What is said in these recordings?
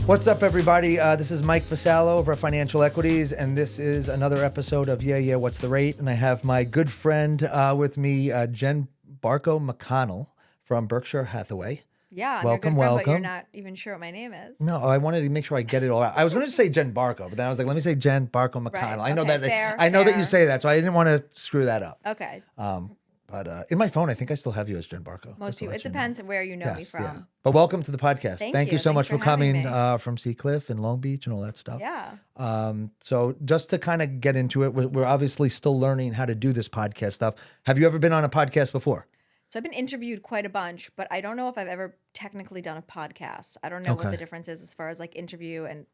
What's up, everybody? This is Mike Vassallo over at Financial Equities, and this is another episode of Yeah, What's the Rate? And I have my good friend with me, Jen Bartko McConnell from Berkshire Hathaway. Yeah, I'm welcome, your good friend, welcome. but you're not even sure what my name is. No, I wanted to make sure I get it all out. I was going to say Jen Bartko, but then I was like, let me say Jen Bartko McConnell. Right. I know Okay, that. fair, I know that you fair. say that, so I didn't want to screw that up. Okay. But in my phone, I think I still have you as Jen Bartko. Most people. It depends where you know me from. Yeah. But welcome to the podcast. Thank you you. so much Thanks for for having coming me. from Seacliff and Long Beach and all that stuff. Yeah. So just to kind of get into it, we're obviously still learning how to do this podcast stuff. Have you ever been on a podcast before? So I've been interviewed quite a bunch, but I don't know if I've ever technically done a podcast. I don't know what the difference is as far as like interview and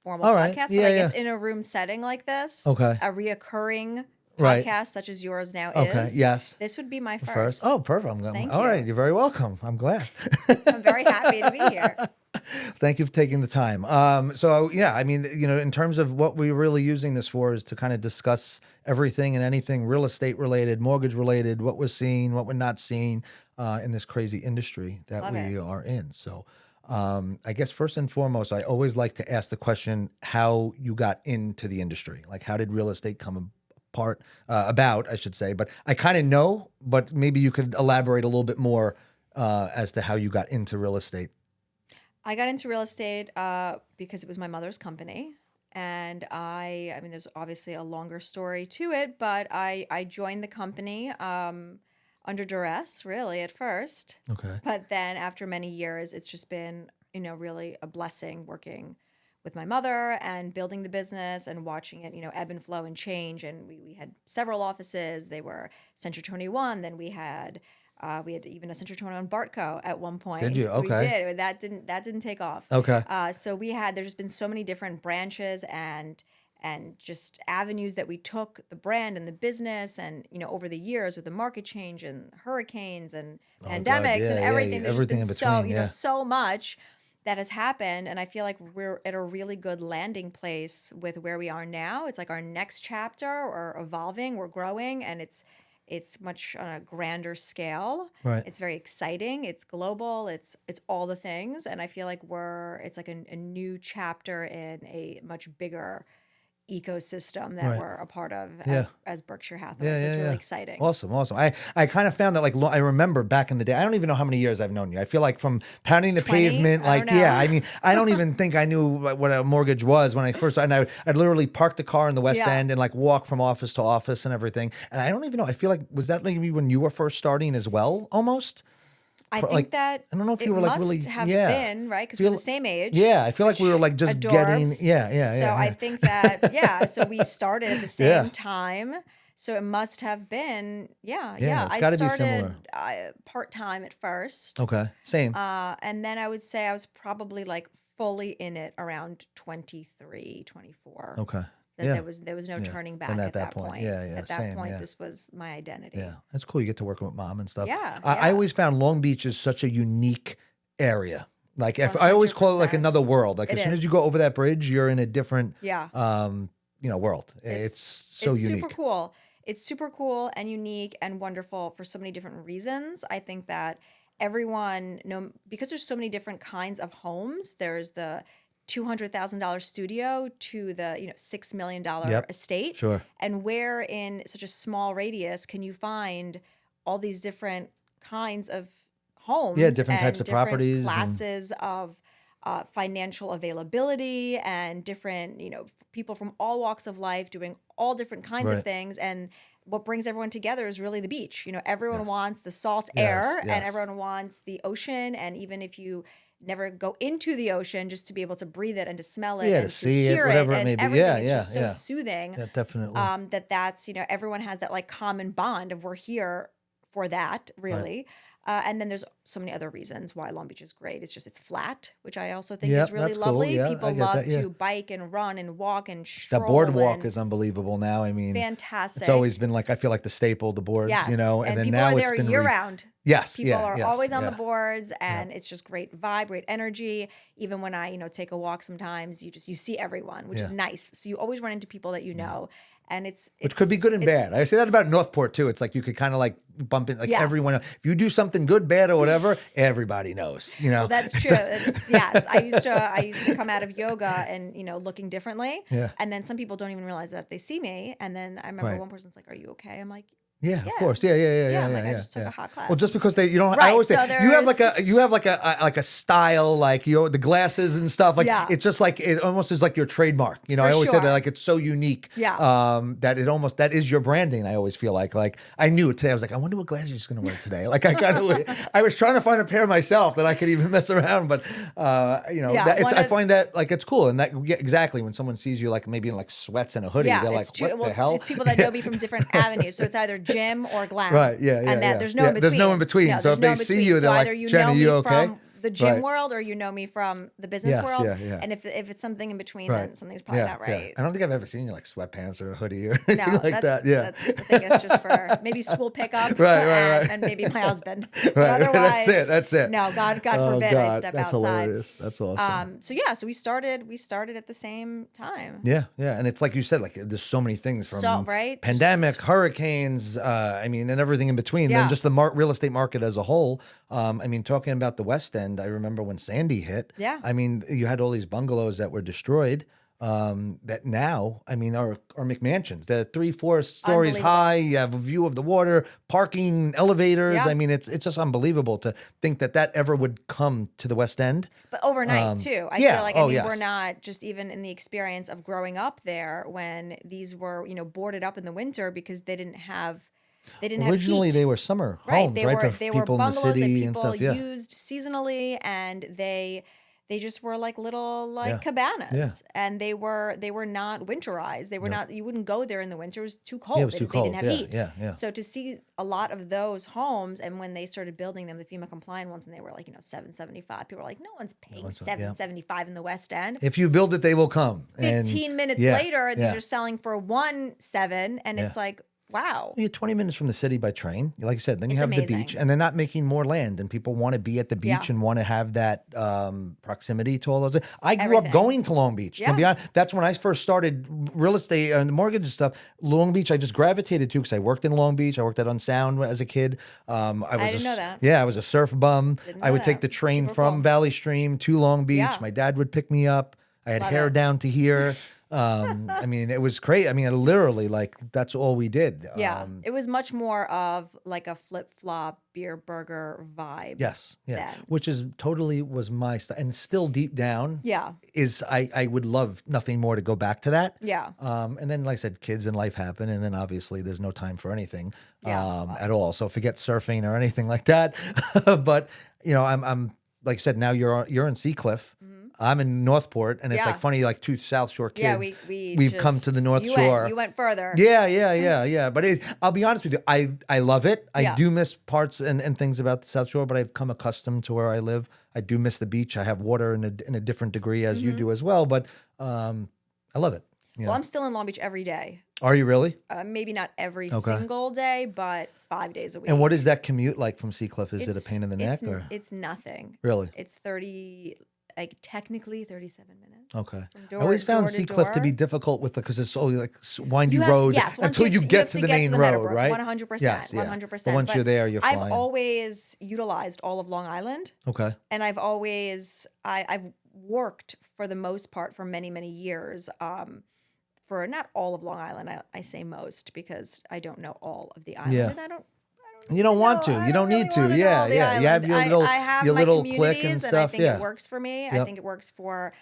formal All right. podcast. Yeah, But I guess in a room setting like this, a reoccurring Right. podcast such as yours now Okay. is. Yes. This would be my first. First. Oh, perfect. Thank all you. right. You're very welcome. I'm glad. I'm very happy to be here. Thank you for taking the time. So yeah, I mean, in terms of what we're really using this for is to kind of discuss everything and anything real estate related, mortgage related, what we're seeing, what we're not seeing in this crazy industry that Love we it. are in. So I guess first and foremost, I always like to ask the question how you got into the industry. Like, how did real estate come about, I should say. But I kind of know, but maybe you could elaborate a little bit more as to how you got into real estate. I got into real estate because it was my mother's company. And I mean, there's obviously a longer story to it, but I joined the company under duress, really, at first. Okay. But then after many years, it's just been, really a blessing working with my mother and building the business and watching it, ebb and flow and change. And we had several offices. They were Century 21. Then we had even a Century 21 Bartko at one point. Did you? Okay. We did. That didn't take off. Okay. So there's just been so many different branches and just avenues that we took the brand and the business and, over the years with the market change and hurricanes and pandemics and everything. There's everything just in been between. so much that has happened. And I feel like we're at a really good landing place with where we are now. It's like our next chapter. We're evolving, we're growing, and it's much on a grander scale. Right. It's very exciting. It's global. It's all the things. And I feel like it's like a new chapter in a much bigger ecosystem that we're a part of as Berkshire Hathaway. So it's really exciting. Awesome. I kind of found that I remember back in the day, I don't even know how many years I've known you. I feel like from pounding the 20? pavement, I don't know. I mean, I don't even think I knew what a mortgage was when I first, and I'd literally park the car in the West End and walk from office to office and everything. And I don't even know, I feel like, was that maybe when you were first starting as well, almost? I think that I don't know if it you were must really have been, right? Because we're the same age. Yeah, I feel like we were just getting, adorbs. So I think that, so we started at the same time. So it must have been, it's gotta be similar. I started part-time at first. Okay, same. And then I would say I was probably fully in it around 23, 24. Okay. There was no turning back at that point. At that point, this was my identity. Yeah, that's cool. You get to work with mom and stuff. Yeah, I always found Long Beach is such a unique area. I always call it another world. As soon as you go over that bridge, you're in a different world. It's so unique. Super cool. It's super cool and unique and wonderful for so many different reasons. I think that everyone, because there's so many different kinds of homes. There's the $200,000 studio to the $6 million estate. Sure. And where in such a small radius can you find all these different kinds of homes? Yeah, different and types of different properties, classes of financial availability, and different people from all walks of life doing all different kinds of things. And what brings everyone together is really the beach. Everyone wants the salt air, and everyone wants the ocean. And even if you never go into the ocean, just to be able to breathe it and to smell it and to see hear it, whatever and it may be. everything. It's just so soothing. Yeah, definitely. That's everyone has that common bond of we're here for that, really. And then there's so many other reasons why Long Beach is great. It's flat, which I also think is really that's cool. lovely. Yeah, People I get love that, to bike and run and walk and stroll. The boardwalk is unbelievable now. I mean, fantastic. It's always been I feel like the staple, the boards, Yes. and then people now are it's there been year round. Yes, people are yes, always on the boards, and it's just great vibe, great energy. Even when I, take a walk, sometimes you see everyone, which is nice. So you always run into people that you know. and it's Which could be good and bad. I say that about Northport too. It's like you could kind of like bump in, like Yes. everyone. If you do something good, bad, or whatever, everybody knows. You know. Well, that's true. Yes, I used to come out of yoga and looking differently. Yeah. And then some people don't even realize that they see me. And then I remember Right. one person's like, "Are you okay?" I'm like, Yeah, of Yeah. course. Yeah. I'm like, I just took a hot class. Well, just because you don't. I Right, always say so you have like a style, like the glasses and stuff. Like Yeah. it's just like it almost is like your trademark. I For always say that sure. like it's so unique. Yeah. That is your branding. I always feel like I knew it today. I was like, I wonder what glasses she's going to wear today. Like I was trying to find a pair myself that I could even mess around, but I find that like it's cool, and that exactly when someone sees you like maybe in like sweats and a hoodie, they're like, what the hell? It's people that know me from different avenues. So it's either gym or glam. Right, yeah, And yeah. there's no in between. There's no in between. No, So if there's they no see in you, between. they're So like, either you Jenny, know me you okay? from the gym Right. world, or you know me from the business Yes, world. yeah. And if it's something in between, then something's probably not right. I don't think I've ever seen you like sweatpants or a hoodie or anything like that. Yeah. I think it's just for maybe school pickup, Right. and maybe my husband. But Right. otherwise, That's it. No, God Oh, forbid I step that's outside. hilarious. That's awesome. So we started at the same time. Yeah, and it's like you said, like there's so many things from right? pandemic, hurricanes, and everything in between. Yeah. Then just the real estate market as a whole. Talking about the West End, I remember when Sandy hit. Yeah. You had all these bungalows that were destroyed. That now, are McMansions. They're 3-4 stories Unbelievable. high. You have a view of the water, parking, elevators. Yeah. It's just unbelievable to think that ever would come to the West End. But overnight too. I yeah. feel like Oh, yes. yes. We're not just even in the experience of growing up there when these were, boarded up in the winter because they didn't have Originally, heat. they were summer Right. homes, They right? were For they were people in the bungalows city that and people stuff. Yeah. used seasonally, and they just were like little Yeah. cabanas, and they were not winterized. They were not. You wouldn't go there in the winter. It was too cold. Yeah, it was they, too they cold. didn't have Yeah, heat. yeah. So to see a lot of those homes, and when they started building them, the FEMA compliant ones, and they were like $775. People were like, no one's paying $775 in the West End. If you build it, they will come. 15 minutes yeah, later, these yeah. are selling for $1.7, and it's like, wow. You're 20 minutes from the city by train. Like I said, then you It's have amazing. the beach, and they're not making more land, and people want to be at the beach Yeah. and want to have that proximity to all those. I grew up Everything. going to Long Beach. To Yeah. be honest, that's when I first started real estate and mortgage and stuff. Long Beach, I just gravitated to because I worked in Long Beach. I worked at Unsound as a kid. I didn't know that. Yeah, I was a surf bum. Didn't I know would take that. the train Super from cool. Valley Stream to Long Beach. Yeah. My dad would pick me up. I had Love hair it. down to here. It was crazy. Literally, like that's all we did. Yeah, it was much more of like a flip-flop beer burger vibe. Yes, yeah, then. which is totally was my style, and still deep down, Yeah. is I would love nothing more to go back to that. Yeah. And then like I said, kids and life happen, and then obviously there's no time for anything, Yeah. at all. So forget surfing or anything like that. But I'm like I said, now you're in Seacliff. I'm in Northport, and it's Yeah. like funny, like two South Shore kids. Yeah, we've come to the North Shore. You went further. Yeah. But I'll be honest with you, I love it. I Yeah. do miss parts and things about the South Shore, but I've come accustomed to where I live. I do miss the beach. I have water in a different degree as you do as well, but I love it. Well, I'm still in Long Beach every day. Are you really? Maybe not every single day, but 5 days a week. And what is that commute like from Seacliff? Is it a pain in the neck or? It's nothing. Really? It's technically 37 minutes. Okay. door- I always found door to Seacliff to be door. difficult because it's so like windy You have to- roads yes, once until you have get to the main road, Meadowbrook, right? 100%. Yes, yeah. 100%. But once you're there, you're fine. I've always utilized all of Long Island. Okay. And I've worked for the most part for many, many years for not all of Long Island. I say most because I don't know all of the island. Yeah. And I don't You don't want to. I You don't really need to. wanna know Yeah, all the yeah. You have island. your little I have your my little clique and communities, stuff. and I think yeah. it works for me. Yep. I think it works for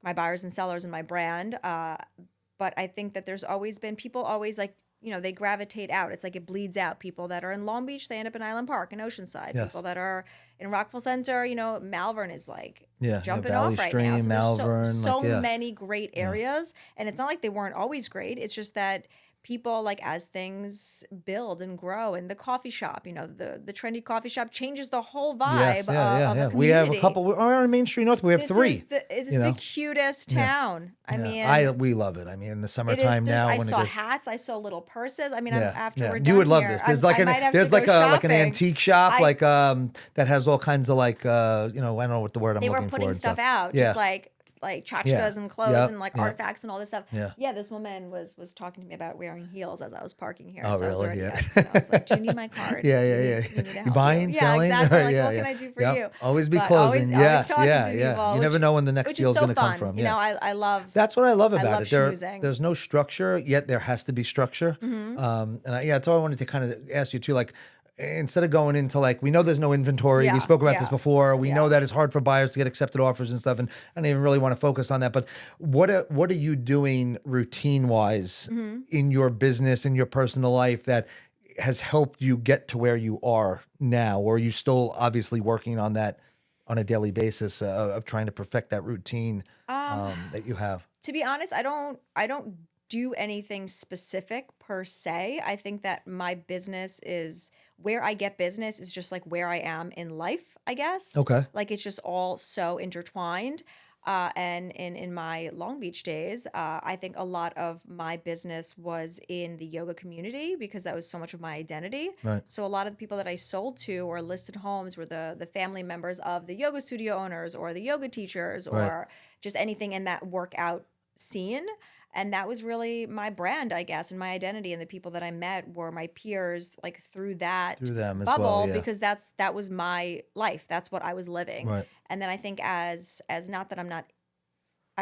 my buyers and sellers and my brand. But I think that there's always been people always like, they gravitate out. It's like it bleeds out. People that are in Long Beach, they end up in Island Park and Oceanside. Yes. People that are in Rockville Center, Malvern is like Yeah, jumping Valley off right Stream, now. So Malvern, there's so like, yeah. many great areas. And it's not like they weren't always great. It's just that people, like, as things build and grow, and the coffee shop, the trendy coffee shop changes the whole vibe Yes, of yeah. a We have a community. couple. We're on Main Street North. We have This three. Is the cutest town. I mean, we love it. In the it is. summertime now, I when saw it gets, hats. I saw little purses. I mean, yeah, after yeah. we're You done would love here, this. There's I like might have there's to like go a like an shopping. antique shop, I- that has all kinds of like I don't know what the word I'm They looking were for. putting and stuff stuff. out, Yeah. just like like tchotchkes Yeah. and clothes Yep. and like Yep. artifacts and all this stuff. Yeah. Yeah, this woman was talking to me about wearing heels as I was parking here. Oh, So I was really? already, Yeah. yes. And I was like, do you need my card? Yeah, Do you yeah, need, yeah. you need to You help buying, you? Yeah, selling? exactly. Like, Yeah, what yeah. can I do for Yep. you? Always be But closing. always Yes, talking yeah, to yeah. people, You never know when the next which deal is is so going to come fun. from. You Yeah. know, I love. That's what I love about love it. schmoozing. There's no structure, yet there has to be structure. Yeah, that's all I wanted to kind of ask you too. Like, instead of going into like, we know there's no inventory. We Yeah, spoke about this yeah, before. We know yeah. that it's hard for buyers to get accepted offers and stuff. And I don't even really want to focus on that. But what are you doing routine wise in your business, in your personal life that has helped you get to where you are now? Or are you still obviously working on that on a daily basis of trying to perfect that routine that you have? To be honest, I don't do anything specific per se. I think that my business is where I get business is just like where I am in life, I guess. Okay. Like it's just all so intertwined. And in my Long Beach days, I think a lot of my business was in the yoga community because that was so much of my identity. Right. So a lot of the people that I sold to or listed homes were the family members of the yoga studio owners or the yoga teachers or Right. just anything in that workout scene. And that was really my brand, I guess, and my identity. And the people that I met were my peers, like through that Through them as bubble, well, yeah. because that was my life. That's what I was living. Right. And then I think as not that I'm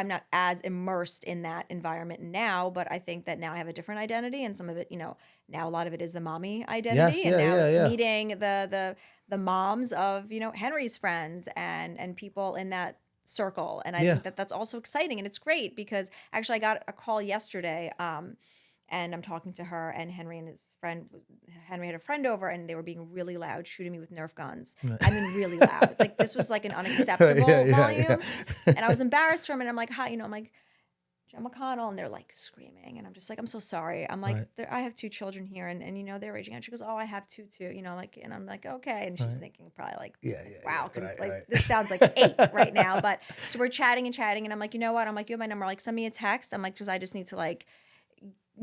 not as immersed in that environment now, but I think that now I have a different identity, and some of it, now a lot of it is the mommy identity, Yes, and yeah, now yeah, it's yeah. meeting the moms of Henry's friends and people in that circle, and I Yeah. think that that's also exciting, and it's great because actually I got a call yesterday. And I'm talking to her, and Henry had a friend over, and they were being really loud, shooting me with Nerf guns. I mean, really loud. Like this was like an unacceptable volume. And I was embarrassed from it. I'm like, hi, I'm like, John McConnell, and they're like screaming, and I'm just like, I'm so sorry. I'm like, Right. I have two children here, and they're raging out. She goes, oh, I have two too, like, and I'm like, okay, and she's thinking probably like, Yeah, yeah, wow, yeah. Right, like right. this sounds like 8 right now, but so we're chatting, and I'm like, you know what? I'm like, you have my number, like send me a text. I'm like, because I just need to like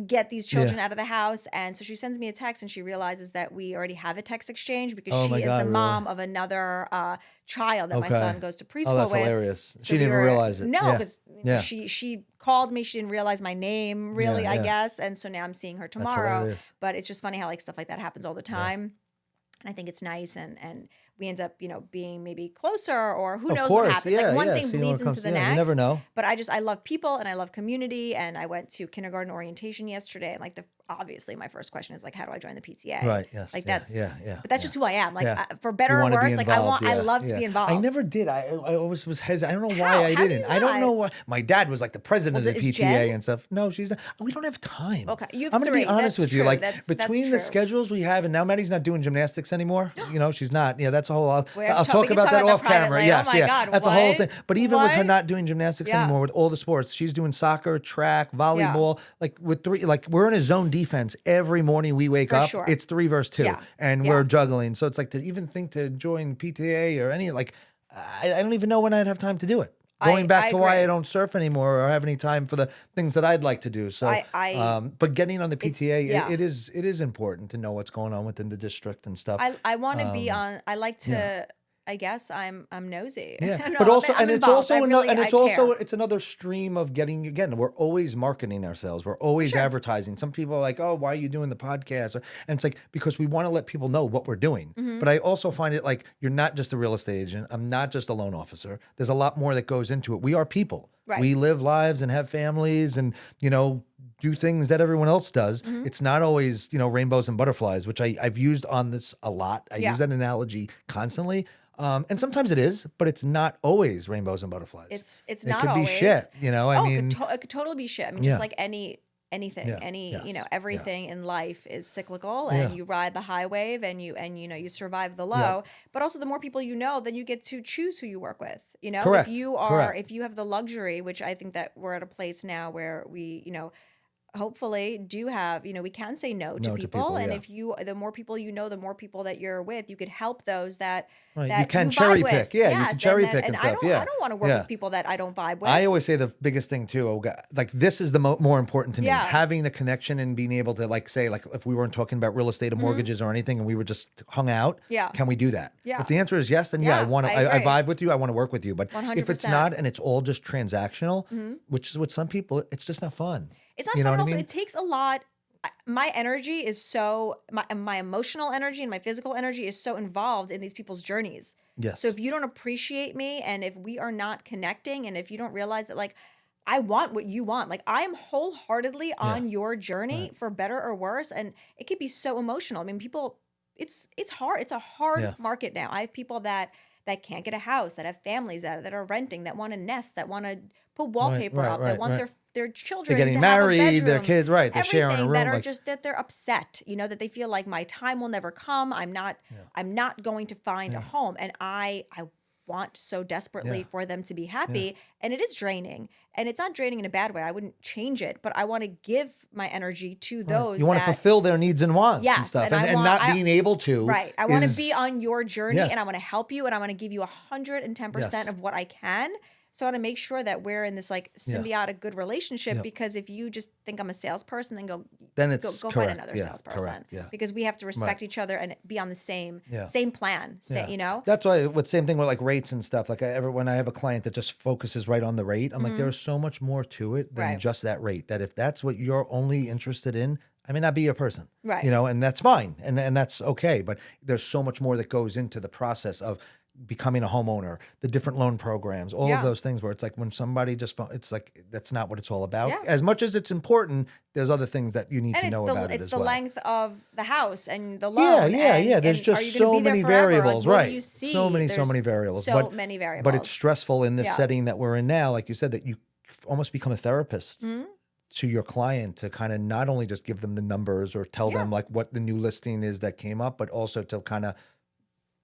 get these children Yeah. out of the house. And so she sends me a text, and she realizes that we already have a text exchange because Oh she my is God, the really? mom of another child that my Okay. son goes to preschool Oh, that's with. hilarious. So She didn't even realize it. No, Yeah. because Yeah. she called me. She didn't realize my name, really, Yeah, I yeah. guess. And so now I'm seeing her That's tomorrow. hilarious. But it's just funny how like stuff like that happens all the time. And I think it's nice, and we end up, being maybe closer, or who Of knows course, what happens. yeah, Like one yeah, thing seeing what bleeds into comes- the yeah, next. you never know. But I love people, and I love community, and I went to kindergarten orientation yesterday, and like obviously my first question is like, how do I join the PTA? Right. Yes. Like yeah, that's yeah. Yeah. But that's yeah. just who I am. Like Yeah. for better You or wanna be worse, like involved, I yeah, love to yeah. be involved. I never did. I always was hesitant. I don't know why How? I How do didn't. you I don't not? know why. My dad was like the president Well, of is the PTA Jen? and stuff. No, she's not. We don't have time. Okay, you have I'm gonna be 3. honest That's with you. true. Like That's between true. the schedules we have, and now Maddie's not doing gymnastics anymore. She's not. Yeah, that's a whole. We I'll can talk about that off camera. privately. Yes, Oh my yeah. God, That's a whole what? thing. But even with her What? not doing gymnastics Yeah. anymore, with all the sports, she's doing soccer, track, volleyball. Like with 3, like we're in a zone defense every morning we wake For up. sure. It's 3 versus 2, Yeah. and Yeah. we're juggling. So it's like to even think to join PTA or any like, I don't even know when I'd have time to do it. Going back I to why agree. I don't surf anymore or have any time for the things that I'd like to do. So, but getting on the PTA, yeah. it is important to know what's going on within the district and stuff. I want to be on. I like to. I guess I'm nosy. Yeah, No, but also, I'm and it's involved. also, I really, and it's I also, care. it's another stream of getting. Again, we're always marketing ourselves. We're always advertising. Some people are like, "Oh, why are you doing the podcast?" And it's like because we want to let people know what we're doing. Mm-hmm. But I also find it like you're not just a real estate agent. I'm not just a loan officer. There's a lot more that goes into it. We are people. Right. We live lives and have families, and do things that everyone else does. Mm-hmm. It's not always rainbows and butterflies, which I've used on this a lot. I Yeah. use that analogy constantly. And sometimes it is, but it's not always rainbows and butterflies. It's it not could always. be shit. I mean, it could totally be shit. I mean, Yeah. just like anything, Yeah. Yes. everything in life is cyclical, Yeah. and you ride the high wave, and you survive the low. But also, the more people you know, then you get to choose who you work with. Correct. If you have the luxury, which I think that we're at a place now where we, hopefully do have, we can say no to people. And yeah. if the more people the more people that you're with, you could help those that Right. that You can vibe cherry with. pick. Yeah, you can Yes, cherry and pick and I stuff. don't, Yeah. I don't want to work Yeah. with people that I don't vibe with. I always say the biggest thing too, like this is the more important to me, Yeah. having the connection and being able to like say, like if we weren't talking about real estate or mortgages or anything and we were just hung out, Yeah. can we do that? Yeah. If the answer is yes, then yeah, I Yeah, want to, I I agree. vibe with you. I want to work with you. But if it's 100%. not, and it's all just transactional, which is with some people, it's just not fun. It's not You know fun. what I Also, mean? it takes a lot. My energy is so my emotional energy and my physical energy is so involved in these people's journeys. Yes. So if you don't appreciate me, and if we are not connecting, and if you don't realize that, like, I want what you want, like I am wholeheartedly on your journey for better or worse, and it could be so emotional. I mean, people, it's hard. It's a hard market now. I have people that can't get a house, that have families that are renting, that want to nest, that want to put wallpaper up, that want their children They're getting to have a married, bedroom, their kids, right? They're sharing a everything, room. that are Like, just that they're upset, that they feel like my time will never come. I'm not going to find a home, and I want so desperately for them to be happy, and it is draining, and it's not draining in a bad way. I wouldn't change it, but I want to give my energy to those you want to fulfill their needs and wants and Yes, stuff, and and not being able to. Right. I want to be is- on your journey, Yeah. and I want to help you, and I want to give you 110% Yes. of what I can. So I want to make sure that we're in this like symbiotic good relationship, because if you just think I'm a salesperson, Then it's go correct. find another Yeah, salesperson. correct. Yeah. Because we have to respect each other and be on the same plan. Yeah. That's why same thing with like rates and stuff. Like when I have a client that just focuses right on the rate, I'm like, there's so much more to it than Right. just that rate. That if that's what you're only interested in, I may not be your person. Right. And that's fine. And that's okay. But there's so much more that goes into the process of becoming a homeowner, the different loan programs, all of those things where it's like when somebody it's like, that's not what it's all about. Yeah. As much as it's important, there's other things that you need And to know about it it's as the well. length of the house and the loan. Yeah. There's and just are you gonna so be there many forever? Like, variables, what do right? you see? So many There's variables. So many variables. But it's stressful in this Yeah. setting that we're in now, like you said, that you almost become a therapist Mm-hmm. to your client to kind of not only just give them the numbers or tell them like what the new listing is that came up, but also to kind of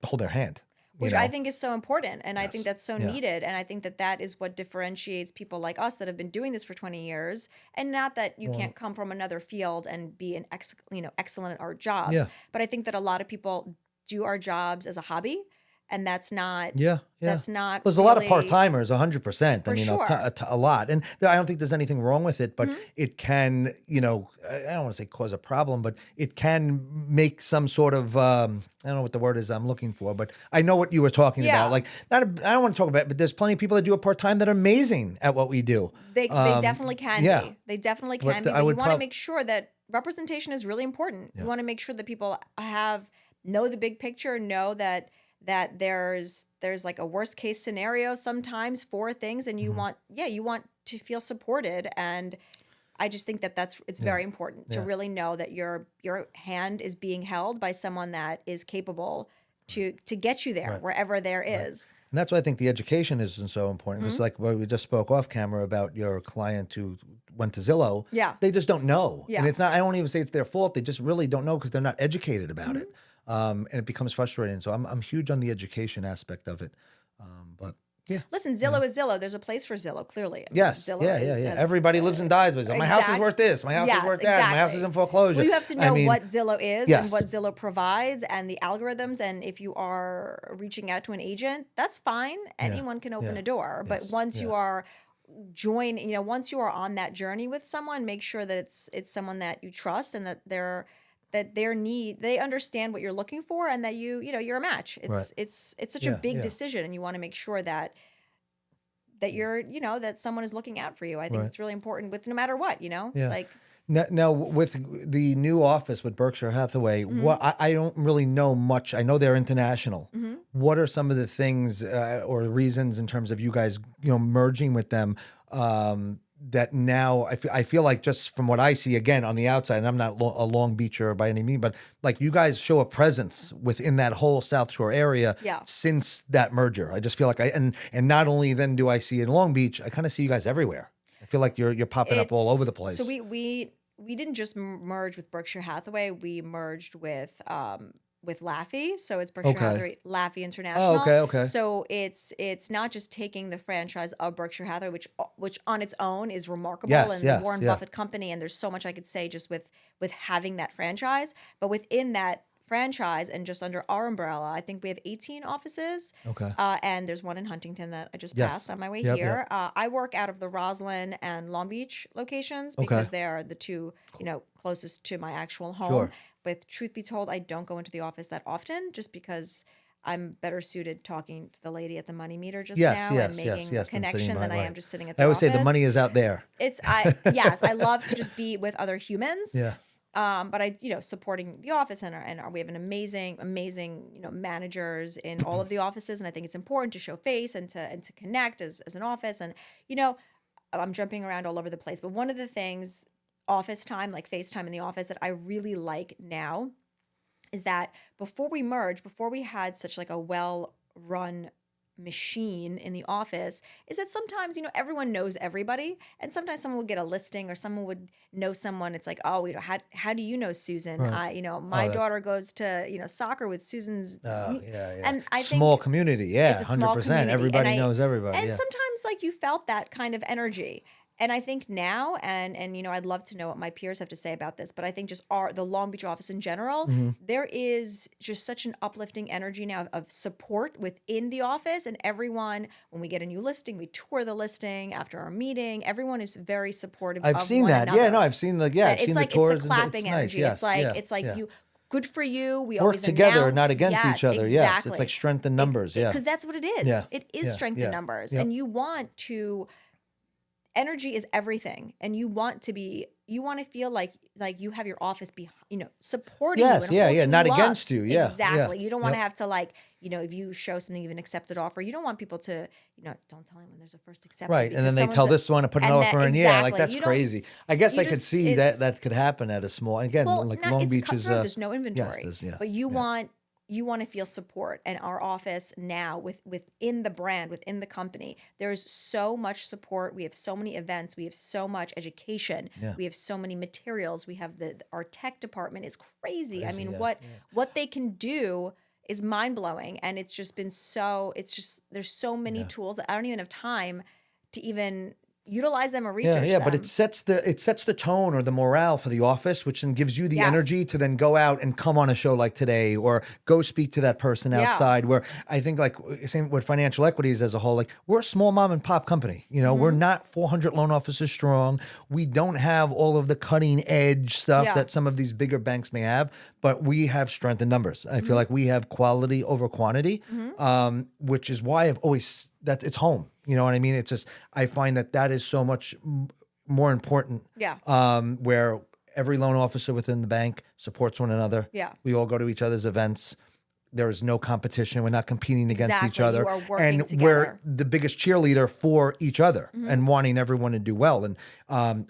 hold their hand. Which I think is so important, and I think that's so Yeah. needed, and I think that is what differentiates people like us that have been doing this for 20 years. And not that you can't come from another field and be excellent at our jobs, Yeah. but I think that a lot of people do our jobs as a hobby, and that's not Yeah. that's not. There's a lot of really- part-timers, 100%. I For mean, sure. a lot. And I don't think there's anything wrong with it, but it can, I don't want to say cause a problem, but it can make some sort of, I don't know what the word is I'm looking for, but I know what you were talking Yeah. about. Like, I don't want to talk about it, but there's plenty of people that do it part-time that are amazing at what we do. They definitely can yeah. be. They definitely But can be. I But you would want to prob- make sure that representation is really important. You want to make sure that people know the big picture, know that there's like a worst case scenario sometimes for things, and you want to feel supported. And I just think that it's very important to really know that your hand is being held by someone that is capable to get you there wherever there is. And that's why I think the education is so important. It's like what we just spoke off camera about your client who went to Zillow. Yeah. They just don't know. Yeah. And it's not, I don't even say it's their fault. They just really don't know because they're not educated about it. And it becomes frustrating. So I'm huge on the education aspect of it. But yeah. Listen, Zillow is Zillow. There's a place for Zillow, clearly. I mean, Yes. Zillow Yeah. is- Everybody lives and dies with it. My house is worth this. My house is worth that. My house is in foreclosure. Well, you have to know what Zillow is Yes. and what Zillow provides and the algorithms. And if you are reaching out to an agent, that's fine. Anyone can open a door. But once you are once you are on that journey with someone, make sure that it's someone that you trust and that they understand what you're looking for, and that you're a match. It's such a big decision, and you want to make sure that you're that someone is looking out for you. I think it's really important with no matter what, like. Now, with the new office with Berkshire Hathaway, what I don't really know much. I know they're international. What are some of the things or reasons in terms of you guys, merging with them? That now I feel like, just from what I see again on the outside, and I'm not a Long Beacher by any means, but like you guys show a presence within that whole South Shore area since that merger. I just feel like and not only then do I see it in Long Beach, I kind of see you guys everywhere. I feel like you're popping up all over the place. So we didn't just merge with Berkshire Hathaway. We merged with Laffey. So it's Berkshire Hathaway, Laffey International. Oh, okay. So it's not just taking the franchise of Berkshire Hathaway, which on its own is remarkable, and the Warren Buffett company, and there's so much I could say just with having that franchise. But within that franchise, and just under our umbrella, I think we have 18 offices. Okay. And there's one in Huntington that I just Yes. passed on my way Yep, here. I work out of the Roslyn and Long Beach locations because they are the two, closest to my actual home. Sure. But truth be told, I don't go into the office that often just because I'm better suited talking to the lady at the money meter just now and making a connection than I am just sitting at the I always office. say the money is out there. Yes, I love to just be with other humans. Yeah. But I, supporting the office and we have an amazing, managers in all of the offices. And I think it's important to show face and to connect as an office. And, I'm jumping around all over the place. But one of the things, office time, like FaceTime in the office, that I really like now is that before we merged, before we had such like a well-run machine in the office, is that sometimes, everyone knows everybody, and sometimes someone would get a listing or someone would know someone. It's like, oh, how do you know Susan? Right. My daughter goes to, soccer with Susan's. And I think small community. Yeah. it's a small 100%. community. Everybody knows everybody. And yeah. sometimes like you felt that kind of energy. And I think now, and I'd love to know what my peers have to say about this, but I think just the Long Beach office in general, there is just such an uplifting energy now of support within the office, and everyone, when we get a new listing, we tour the listing after our meeting. Everyone is very supportive. I've of seen one that. another. Yeah, no, I've seen I've seen the tours. It's the clapping nice. energy. Yes. It's like you. Good for you. We work always together, announce. not against Yes, each other. Exactly. Yes, it's like strength in numbers. Yeah, because that's what it is. Yeah. It is strength in numbers, Yep. and you want to. Energy is everything, and you want to feel like you have your office supporting you and holding not you up. against you. Yeah, exactly. yeah. You don't want to have to if you show something you've an accepted offer, you don't want people to don't tell anyone there's a first accepted, right. And then they tell this one to put an offer in. Yeah, like that's crazy. I guess I could see that could happen at a small. Again, like Long Beach is there's no inventory, but you want to feel support. And our office now within the brand, within the company, there's so much support. We have so many events. We have so much education. Yeah. We have so many materials. We have our tech department is crazy. I mean, what they can do is mind blowing. And it's just been there's so many tools that I don't even have time to even utilize them or research them. But it sets the tone or the morale for the office, which then gives you the energy to then go out and come on a show like today or go speak to that person outside. Where I think like same with financial equities as a whole, like we're a small mom and pop company. We're not 400 loan officers strong. We don't have all of the cutting edge stuff that some of these bigger banks may have, but we have strength in numbers. I feel like we have quality over quantity, which is why I've always that it's home. You know what I mean? It's just, I find that is so much more important. Yeah. Where every loan officer within the bank supports one another. Yeah. We all go to each other's events. There is no competition. We're not competing against each other. You are working and together. We're the biggest cheerleader for each other and wanting everyone to do well. And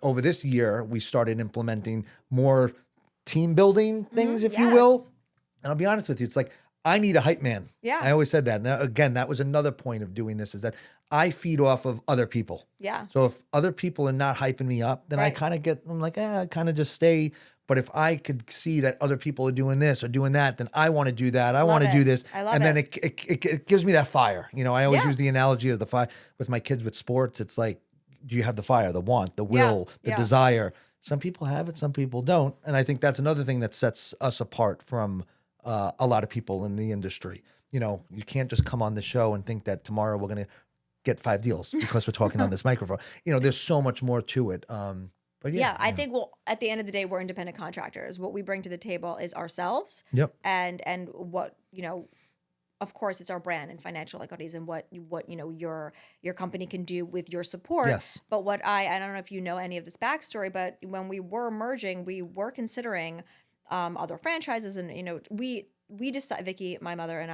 over this year, we started implementing more team building things, if you will. And I'll be honest with you, it's like, I need a hype man. Yeah. I always said that. Now, again, that was another point of doing this is that I feed off of other people. Yeah. So if other people are not hyping me up, then I kind of I'm like, I kind of just stay. But if I could see that other people are doing this or doing that, then I want to do that. I want to do this. I love and then it gives me that fire. I always use the analogy of the fire with my kids with sports. It's like, do you have the fire, the want, the will, the desire? Some people have it, some people don't. And I think that's another thing that sets us apart from a lot of people in the industry. You can't just come on the show and think that tomorrow we're going to get 5 deals because we're talking on this microphone. There's so much more to it. But I think at the end of the day, we're independent contractors. What we bring to the table is ourselves. Yep. And what, of course, it's our brand and financial equities and what your company can do with your support. Yes. But I don't know if you know any of this backstory, but when we were merging, we were considering other franchises, and we decided, Vicki, my mother, and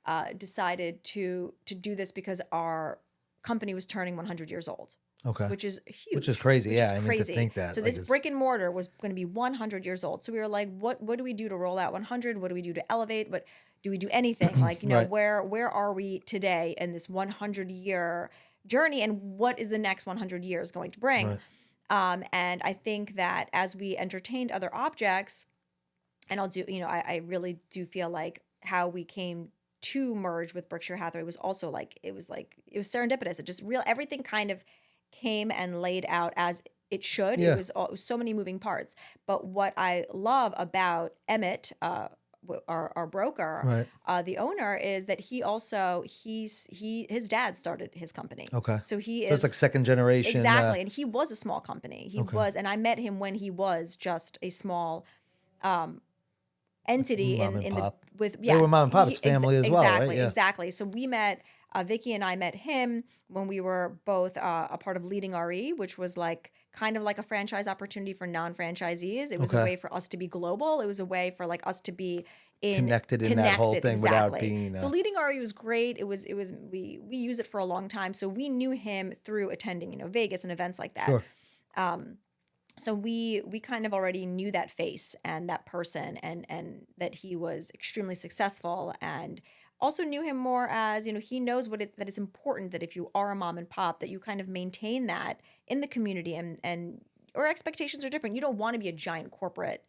I decided to do this because our company was turning 100 years old. Okay. Which is huge. Which is crazy. I mean, to crazy. think that. So this brick and mortar was going to be 100 years old. So we were like, what do we do to roll out 100? What do we do to elevate? What do we do anything? Like, Right. where are we today in this 100-year journey, and what is the next 100 years going to bring? Right. And I think that as we entertained other objects, and I really do feel like how we came to merge with Berkshire Hathaway was also it was serendipitous. It just everything kind of came and laid out as it should. Yeah. It was so many moving parts. But what I love about Emmett, our broker, the owner, is that his dad started his company. Okay. So it's like second generation. Exactly. And he was a small company. He was, and I met him when he was just a small entity Mom and in pop. the with They were mom and pop. It's he- family as well, right? Yeah. Exactly. So we met Vicki and I met him when we were both a part of Leading RE, which was like kind of like a franchise opportunity for non-franchisees. It was a way for us to be global. It was a way for like us to be connected in that whole thing without being. So Leading RE was great. It was we used it for a long time. So we knew him through attending Vegas and events like that. Sure. So we kind of already knew that face and that person, and that he was extremely successful, and also knew him more as, he knows that it's important that if you are a mom and pop, that you kind of maintain that in the community, and or expectations are different. You don't want to be a giant corporate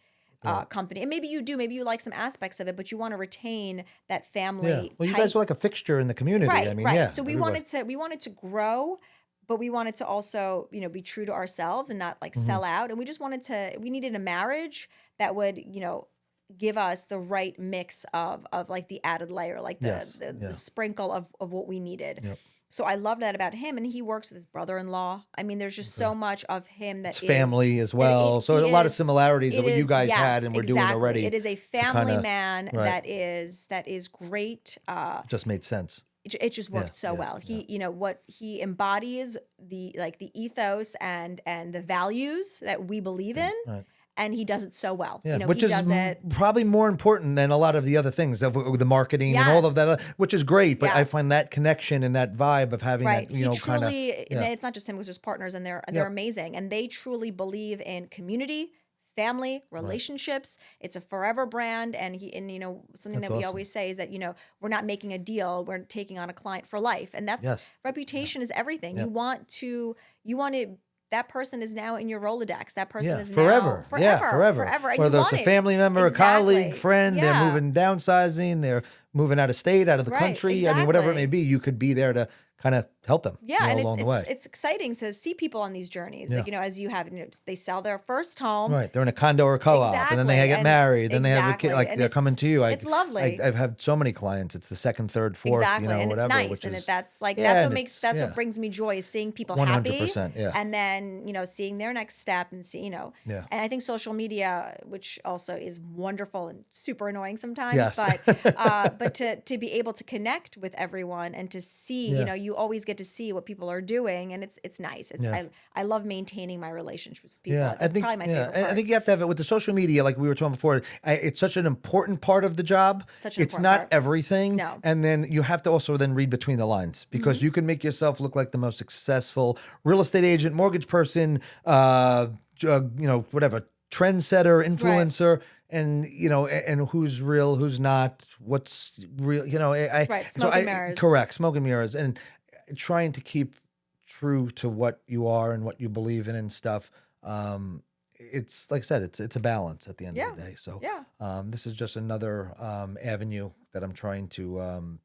company, and maybe you do, maybe you like some aspects of it, but you want to retain that family. Yeah. Well, you guys were like a fixture in the community. Right, I mean, right. yeah. So we wanted to grow, but we wanted to also, be true to ourselves and not like sell out. And we needed a marriage that would, give us the right mix of like the added layer, like the sprinkle of what we needed. Yep. So I love that about him. And he works with his brother-in-law. I mean, there's just so much of him that it's family as well. So a lot of similarities of what you guys had and were doing already. It is a family man that is great. Just made sense. It just worked so well. He, what he embodies, the ethos and the values that we believe in. Right. And he does it so well. Yeah, which is probably more important than a lot of the other things of the marketing and all of that, which is great. But I find that connection and that vibe of having that, kind of. It's not just him; it was just partners, and they're amazing, and they truly believe in community, family, relationships. It's a forever brand, and something that we always say is that we're not making a deal; we're taking on a client for life, and that's reputation is everything. You want to. That person is now in your Rolodex. That person is forever. Now forever. And whether it's a family member, a colleague, friend, they're moving, downsizing, they're moving out of state, out of the country. I mean, whatever it may be, you could be there to kind of help them along the way. It's exciting to see people on these journeys. Like, as you have, they sell their first home. Right. They're in a condo or co-op, and then they get married, then they have a kid. Like, they're coming to you. It's lovely. I've had so many clients. It's the second, third, fourth, and whatever. It's nice. Which is, that's what brings me joy, is seeing people 100%, happy. And then, seeing their next step and and I think social media, which also is wonderful and super annoying sometimes, but to be able to connect with everyone and to see, you always get to see what people are doing, and it's nice. I love maintaining my relationships with people. That's probably my favorite part. I think you have to have it with the social media, like we were talking before. It's such an important part of the job. It's not everything. No. And then you have to also then read between the lines, because you can make yourself look like the most successful real estate agent, mortgage person, whatever, trendsetter, influencer. And and who's real, who's not, what's real, smoke and mirrors. Correct, smoke and mirrors, and trying to keep true to what you are and what you believe in and stuff. It's like I said, it's a balance at the end of the day. So this is just another avenue that I'm trying to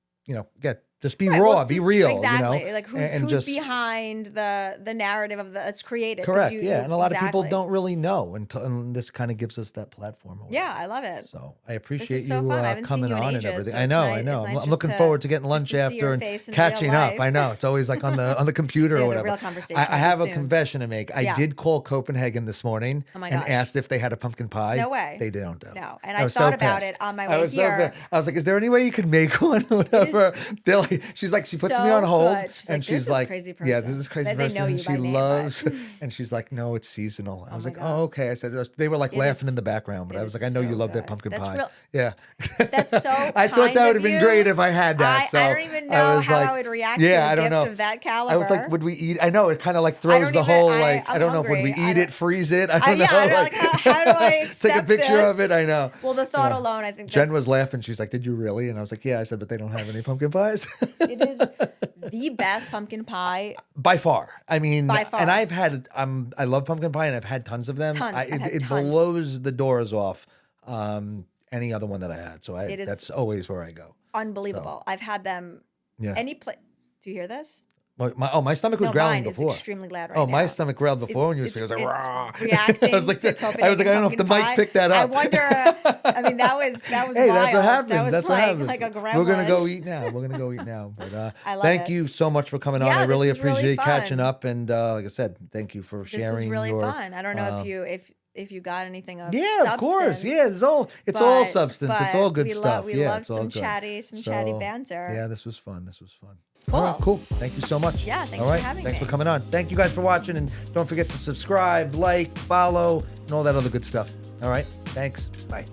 just be raw, be real. Exactly. Like who's behind the narrative that's created. Correct. And a lot of people don't really know and this kind of gives us that platform. I love it. So I appreciate so you seen coming you on ages, and everything. so I know. nice I'm looking forward to getting lunch after and catching up. I know. It's always like on the computer or whatever. Real conversation. I have a confession to make. I did call Copenhagen this morning and asked if they had a pumpkin pie. No way. They don't. No. And I thought about it on my way here. I was like, is there any way you could make one or whatever? She's like, she puts me on hold. And she's like, crazy person. Yeah, this is crazy they person. Know you she by name, loves, and she's like, no, it's seasonal. I was like, oh, okay. I said, they were like laughing in the background, but I was like, I know you love that pumpkin pie. Yeah. That's so I thought that would have been great if I had that. I don't even know how I would react to a gift of that caliber. I was like, would we eat? I know, it kind of like throws the whole, like, I don't know if would we eat it, freeze it? I don't know. How do I accept take a picture of it? I know. Well, the thought alone, I think Jen was laughing. She's like, did you really? And I was like, yeah. I said, but they don't have any pumpkin pies. It is the best pumpkin pie by far. I mean, by far. And I've had I love pumpkin pie, and I've had tons of them. It blows the doors off any other one that I had. So that's always where I go. Unbelievable. So, I've had them. Yeah. Any place. Do you hear this? My stomach was No, growling mine is before. extremely loud right Oh, now. my stomach growled before when you were It's, speaking. I was like, "Rah." reacting I was like, to I Copenhagen was like, I don't know if the pumpkin mic pie. picked that up. I wonder. I mean, that was Hey, wild. that's what happens. That was That's what happens. like a gremlin. We're gonna go eat now. We're gonna go eat now. But I love thank it. you so much for coming on. Yeah, I this really was really appreciate catching fun. up. And like I said, thank you for This sharing. was really your, fun. I don't know if you got anything of Yeah, of course. substance, Yeah, it's all substance. It's all good we stuff. We yeah, love it's all some good. chatty banter. Yeah, this was fun. This was fun. Cool. All right, cool. Thank you so much. Yeah, thanks all for right, having thanks me. for coming on. Thank you guys for watching, and don't forget to subscribe, like, follow, and all that other good stuff. All right, thanks. Bye.